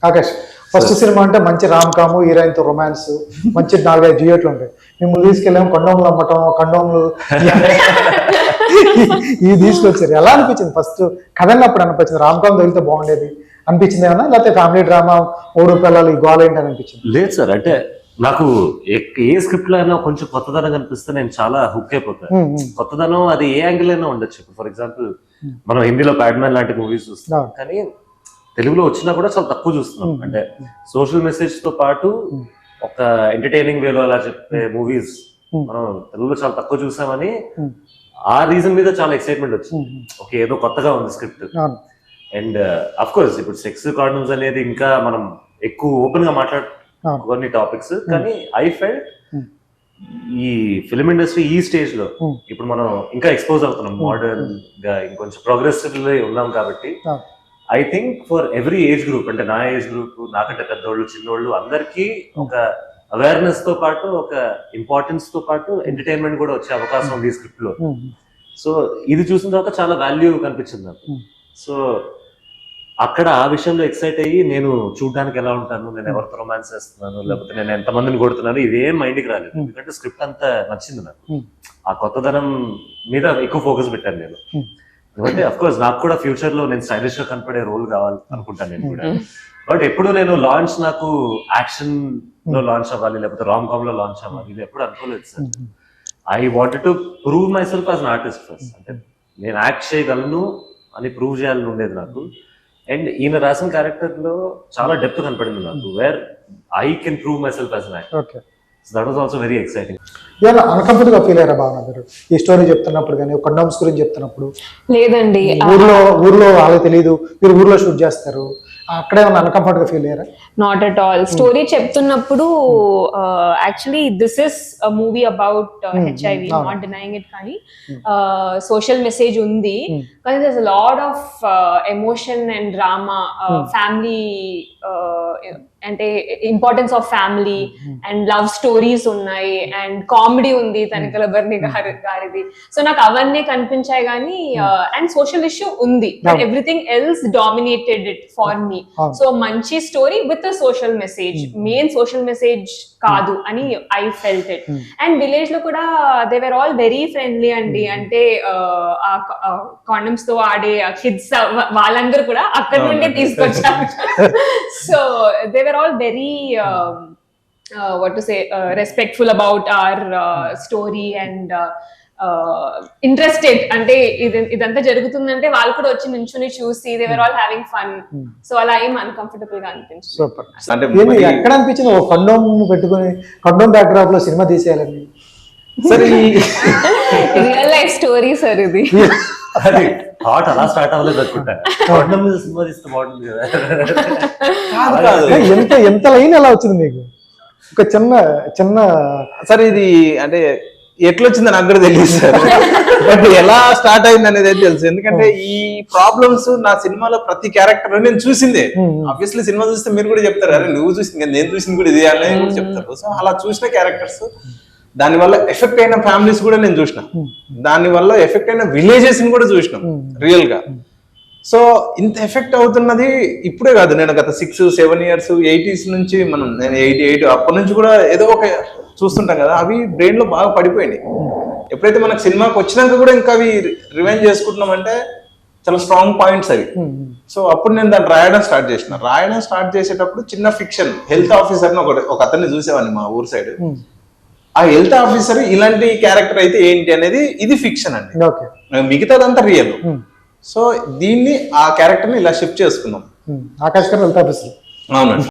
Akash first cinema అంటే మంచి రామ్ కాము, హీరోయిన్ తో రొమాన్స్, మంచి 4-5 డ్యూయట్లు ఉంటాయి. మిమ్మల్ని తీసుకెళ్ళాము కండోమ్లు అమ్మటం, కండోమ్లు ఇవి తీసుకొచ్చారు. ఎలా అనిపించింది ఫస్ట్ కథ అప్పుడు అనిపించింది రామ్ కామ్ తగిలితే బాగుండేది అనిపించింది ఏమన్నా, లేకపోతే ఫ్యామిలీ డ్రామా 3 పిల్లలు ఈ గోల్ ఏంటి అని అనిపించింది? లేదు సార్, అంటే నాకు ఏ స్క్రిప్ట్ లో అయినా కొంచెం కొత్తదనం కనిపిస్తే నేను చాలా హుక్ అయిపోతాను. కొత్తదనం అది ఏ యాంగిల్ అయినా ఉండొచ్చు. ఫర్ ఎగ్జాంపుల్ మనం హిందీలో ప్యాడ్మ్యాన్ లాంటి మూవీస్ చూస్తున్నాం, కానీ తెలుగులో వచ్చినా కూడా చాలా తక్కువ చూస్తున్నాం. అంటే సోషల్ మెసేజ్ తో పాటు ఒక ఎంటర్టైనింగ్ వేలో అలా చెప్పే మూవీస్ మనం తెలుగులో చాలా తక్కువ చూసామని ఆ రీజన్ మీద చాలా ఎక్సైట్మెంట్ వచ్చింది. ఓకే, ఏదో కొత్తగా ఉంది స్క్రిప్ట్. అండ్ అఫ్ కోర్స్ ఇప్పుడు సెక్స్ కాండమ్స్ అనేది ఇంకా మనం ఎక్కువ ఓపెన్ గా కొన్ని టాపిక్స్, కానీ ఐ ఫెల్ట్ ఈ ఫిల్మ్ ఇండస్ట్రీ ఈ స్టేజ్ లో ఇప్పుడు మనం ఇంకా ఎక్స్పోజ్ అవుతున్నాం, మోడర్న్ గా ఇంకొంచెం ప్రోగ్రెసివ్ ఉన్నాం కాబట్టి I think for every age group, అంటే నా ఏజ్ గ్రూప్, నాకంటే పెద్దోళ్ళు, చిన్నోళ్ళు, అందరికీ ఒక అవేర్నెస్ తో పాటు ఒక ఇంపార్టెన్స్ తో పాటు ఎంటర్టైన్మెంట్ కూడా వచ్చే అవకాశం ఉంది ఈ స్క్రిప్ట్ లో. సో ఇది చూసిన తర్వాత చాలా వాల్యూ కనిపించింది నాకు. సో అక్కడ ఆ విషయంలో ఎక్సైట్ అయ్యి నేను చూడడానికి ఎలా ఉంటాను, నేను ఎవరితో రొమాన్స్ చేస్తున్నాను, లేకపోతే నేను ఎంతమందిని కొడుతున్నాను, ఇదేం మైండ్కి రాలేదు. ఎందుకంటే స్క్రిప్ట్ అంతా నచ్చింది నాకు. ఆ కొత్తదనం మీద ఎక్కువ ఫోకస్ పెట్టాను నేను. ఎందుకంటే అఫ్ కోర్స్ నాకు కూడా ఫ్యూచర్ లో నేను స్టైలిష్ గా కనపడే రోల్ కావాలి అనుకుంటాను నేను కూడా. బట్ ఎప్పుడు నేను లాంచ్ నాకు యాక్షన్ లో లాంచ్ అవ్వాలి, లేకపోతే రామ్ కామ్ లో లాంచ్ అవ్వాలి, ఇది ఎప్పుడు అనుకోలేదు sir. I wanted to prove my self as an artist first. అంటే నేను యాక్ట్ చేయగలను అని ప్రూవ్ చేయాలని ఉండేది నాకు. అండ్ ఈయన రాసిన క్యారెక్టర్ లో చాలా డెప్త్ కనపడింది నాకు, where I can prove my self as an actor. That was also very exciting. ఏమన్నా అన్కంఫర్టబుల్ గా ఫీల్ అయ్యారా భావన మీరు ఈ స్టోరీ చెప్తున్నప్పుడు కానీ, కండోమ్స్ గురించి చెప్తున్నప్పుడు? లేదండి, ఊర్లో వాళ్ళకి తెలియదు, మీరు ఊర్లో షూట్ చేస్తారు, అక్కడ ఏమన్నా అన్కంఫర్ట్ గా ఫీల్ అయ్యారా? Not at all. స్టోరీ చెప్తున్నప్పుడు actually this is a movie about HIV, not denying it, కానీ సోషల్ మెసేజ్ ఉంది, కానీ there is a lot of emotion and drama, family అంటే importance of family and love stories ఉన్నాయి, and comedy ఉంది తనికల బర్ని గారిది. So నాకు అవన్నీ కనిపించాయి, కానీ అండ్ సోషల్ ఇష్యూ ఉంది, but everything else dominated it for me. So మంచి story with a social message, main social message కాదు అని I felt it. And village లో కూడా they were all very friendly అండి. అంటే కాండమ్స్ తో ఆడే కిడ్స్ వాళ్ళందరూ కూడా అక్కడ నుండే తీసుకొచ్చారు. So they were all very what to say respectful about our story and interested. అంటే ఇదంతా జరుగుతుందంటే వాళ్ళు కూడా వచ్చి నించుని చూసి they were all having fun. So అలా ఏం అన్కంఫర్టబుల్ గా అనిపించింది. సూపర్. అంటే ఎక్కడ అనిపించింది ఓ కండోమ్ పెట్టుకొని కండోమ్ బ్యాక్ డ్రాప్ లో సినిమా తీసేయాలని? సరే, రియల్ లైఫ్ స్టోరీ సార్ ఇది. అది థాట్ అలా స్టార్ట్ అవ్వలేదు అనుకుంటా. సినిమా తీస్తే బాగుంటుంది కదా. ఎంత లైన్ ఎలా వచ్చింది మీకు? ఒక చిన్న సరే, ఇది అంటే ఎట్లా వచ్చిందో నాకు కూడా తెలియదు సార్, బట్ ఎలా స్టార్ట్ అయింది అనేది అయితే తెలుసు. ఎందుకంటే ఈ ప్రాబ్లమ్స్ నా సినిమాలో ప్రతి క్యారెక్టర్ నేను చూసిందే. ఆబ్వియస్లీ సినిమా చూస్తే మీరు కూడా చెప్తారు, అరే నువ్వు చూసింది నేను చూసింది కూడా ఇది అని కూడా చెప్తారు. సో అలా చూసిన క్యారెక్టర్స్, దాని వల్ల ఎఫెక్ట్ అయిన ఫ్యామిలీస్ కూడా నేను చూసిన, దాని వల్ల ఎఫెక్ట్ అయిన విలేజెస్ ని కూడా చూసినాం రియల్ గా. సో ఇంత ఎఫెక్ట్ అవుతున్నది ఇప్పుడే కాదు, నేను గత 6-7 years 80s నుంచి, నేను 88 అప్పటి నుంచి కూడా ఏదో ఒక చూస్తుంటాం కదా, అవి బ్రెయిన్ లో బాగా పడిపోయినాయి. ఎప్పుడైతే మనకు సినిమాకి వచ్చినాక కూడా ఇంకా అవి రివైండ్ చేసుకుంటున్నాం అంటే చాలా స్ట్రాంగ్ పాయింట్స్ అవి. సో అప్పుడు నేను దాన్ని రాయడం స్టార్ట్ చేసేటప్పుడు చిన్న ఫిక్షన్, హెల్త్ ఆఫీసర్ ఒక అతన్ని చూసేవాడిని మా ఊరు సైడ్. ఆ హెల్త్ ఆఫీసర్ ఇలాంటి క్యారెక్టర్ అయితే ఏంటి అనేది ఇది ఫిక్షన్ అండి, మిగతాదంతా రియల్. సో దీన్ని ఆ క్యారెక్టర్ ని ఇలా షిఫ్ట్ చేసుకున్నాం. ఆకాష్ గారు హెల్త్ ఆఫీసర్. అవునండి.